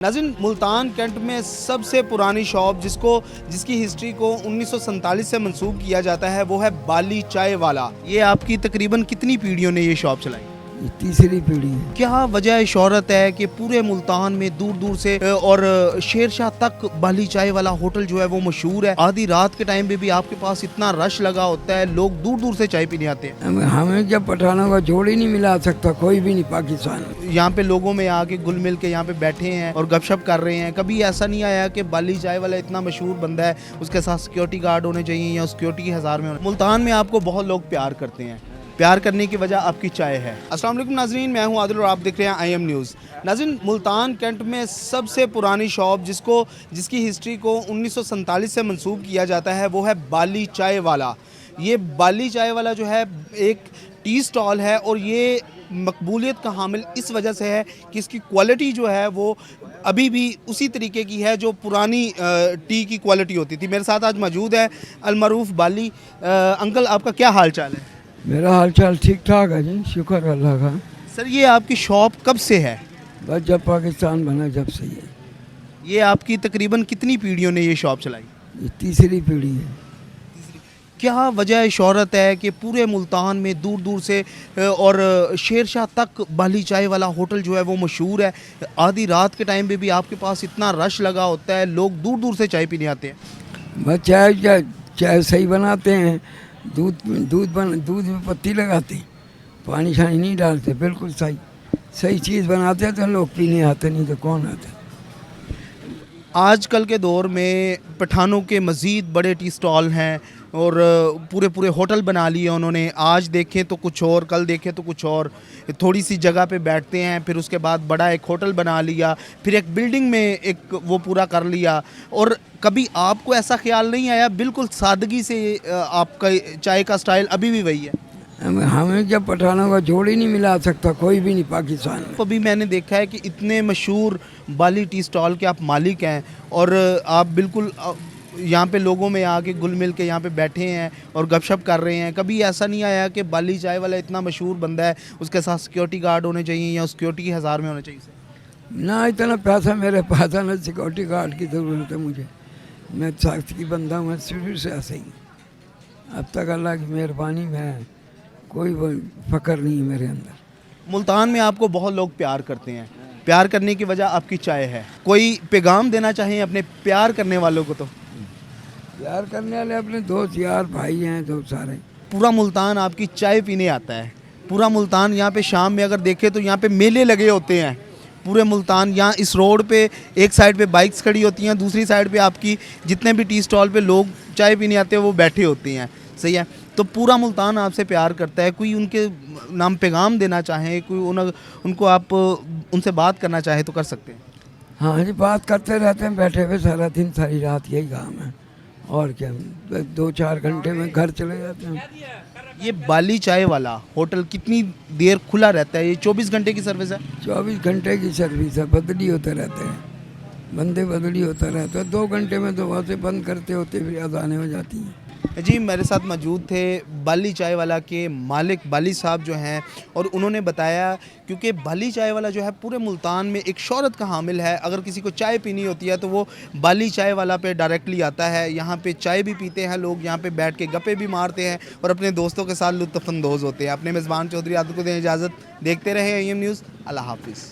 नाज़रीन, मुल्तान कैंट में सबसे पुरानी शॉप जिसकी हिस्ट्री को 1947 से मंसूब किया जाता है वो है बाली चाय वाला। ये आपकी तकरीबन कितनी पीढ़ियों ने ये शॉप चलाई? ये तीसरी पीढ़ी है। क्या वजह शोहरत है कि पूरे मुल्तान में दूर दूर से और शेरशाह तक बाली चाय वाला होटल जो है वो मशहूर है। आधी रात के टाइम पे भी आपके पास इतना रश लगा होता है, लोग दूर दूर से चाय पीने आते हैं। हमें जब पठानों का जोड़ ही नहीं मिला सकता कोई भी नहीं पाकिस्तान में। यहाँ पे लोगों में आके घुल मिल के यहाँ पे बैठे हैं और गपशप कर रहे हैं। कभी ऐसा नहीं आया कि बाली चाय वाला इतना मशहूर बंदा है, उसके साथ सिक्योरिटी गार्ड होने चाहिए या सिक्योरिटी के हज़ार में होने। मुल्तान में आपको बहुत लोग प्यार करते हैं, प्यार करने की वजह आपकी चाय है। अस्सलाम वालेकुम नाज़रीन, मैं हूं आदिल और आप देख रहे हैं IM न्यूज़। नाज़रीन, मुल्तान कैंट में सबसे पुरानी शॉप जिसकी हिस्ट्री को 1947 से मंसूब किया जाता है वो है बाली चाय वाला। ये बाली चाय वाला जो है एक टी स्टॉल है और ये मकबूलियत का हामिल इस वजह से है कि इसकी क्वालिटी जो है वो अभी भी उसी तरीके की है जो पुरानी टी की क्वालिटी होती थी। मेरे साथ आज मौजूद है अलमरूफ बाली। अंकल, आपका क्या हाल चाल है? मेरा हाल चाल ठीक ठाक है जी, शुक्र अल्लाह का। सर, ये आपकी शॉप कब से है? बस जब पाकिस्तान बना जब से ही है। ये आपकी तकरीबन कितनी पीढ़ियों ने ये शॉप चलाई? ये तीसरी पीढ़ी है। क्या वजह शोहरत है कि पूरे मुल्तान में दूर दूर से और शेरशाह तक बाली चाय वाला होटल जो है वो मशहूर है। आधी रात के टाइम पे भी आपके पास इतना रश लगा होता है, लोग दूर दूर से चाय पीने आते हैं। बस चाय सही बनाते हैं, दूध में पत्ती लगाते हैं, पानी शानी नहीं डालते, बिल्कुल सही चीज़ बनाते हैं तो लोग पीने आते, नहीं तो कौन आता। आजकल के दौर में पठानों के मज़ीद बड़े टी स्टॉल हैं और पूरे होटल बना लिए उन्होंने। आज देखें तो कुछ और, कल देखें तो कुछ और। थोड़ी सी जगह पे बैठते हैं, फिर उसके बाद बड़ा एक होटल बना लिया, फिर एक बिल्डिंग में एक वो पूरा कर लिया। और कभी आपको ऐसा ख्याल नहीं आया बिल्कुल सादगी से आपका चाय का स्टाइल अभी भी वही है? हमें जब पठानों का जोड़ ही नहीं मिला सकता कोई भी नहीं पाकिस्तान में। अभी मैंने देखा है कि इतने मशहूर बाली टी स्टॉल के आप मालिक हैं और आप बिल्कुल यहाँ पे लोगों में आके घुल मिल के यहाँ पे बैठे हैं और गपशप कर रहे हैं। कभी ऐसा नहीं आया कि बाली चाय वाला इतना मशहूर बंदा है, उसके साथ सिक्योरिटी गार्ड होने चाहिए या सिक्योरिटी के हज़ार में होने चाहिए? ना इतना पैसा मेरे पास है, ना सिक्योरिटी गार्ड की ज़रूरत है मुझे। मैं सख्त की बंदा हूँ, शुरू से ऐसे ही। अब तक अल्लाह की मेहरबानी में कोई फ़क्र नहीं है मेरे अंदर। मुल्तान में आपको बहुत लोग प्यार करते हैं, प्यार करने की वजह आपकी चाय है। कोई पैगाम देना चाहें अपने प्यार करने वालों को? तो प्यार करने वाले अपने दोस्त यार भाई हैं तो सारे। पूरा मुल्तान आपकी चाय पीने आता है। पूरा मुल्तान यहाँ पे शाम में अगर देखें तो यहाँ पे मेले लगे होते हैं। पूरे मुल्तान यहाँ इस रोड पे एक साइड पे बाइक्स खड़ी होती हैं, दूसरी साइड पे आपकी जितने भी टी स्टॉल पे लोग चाय पीने आते हैं वो बैठे होते हैं। सही है, तो पूरा मुल्तान आपसे प्यार करता है। कोई उनके नाम पैगाम देना चाहें, कोई उनको आप उनसे बात करना चाहे तो कर सकते हैं। हाँ जी, बात करते रहते हैं बैठे हुए सारा दिन सारी रात, यही काम है और क्या। 2-4 घंटे में घर चले जाते हैं। ये बाली चाय वाला होटल कितनी देर खुला रहता है? ये 24 घंटे की सर्विस है? 24 घंटे की सर्विस है, बदली होते रहते हैं, बंदे बदली होता रहता है। 2 घंटे में तो वहाँ से बंद करते होते फिर अजानें हो जाती हैं। जी, मेरे साथ मौजूद थे बाली चाय वाला के मालिक बाली साहब जो हैं, और उन्होंने बताया क्योंकि बाली चाय वाला जो है पूरे मुल्तान में एक शोहरत का हामिल है। अगर किसी को चाय पीनी होती है तो वो बाली चाय वाला पे डायरेक्टली आता है। यहाँ पे चाय भी पीते हैं लोग, यहाँ पे बैठ के गप्पे भी मारते हैं और अपने दोस्तों के साथ लुत्फ़अंदोज़ होते हैं। अपने मेज़बान चौधरी आदिल को दें इजाज़त। देखते रहे IM न्यूज़। अल्लाह हाफ़िज़।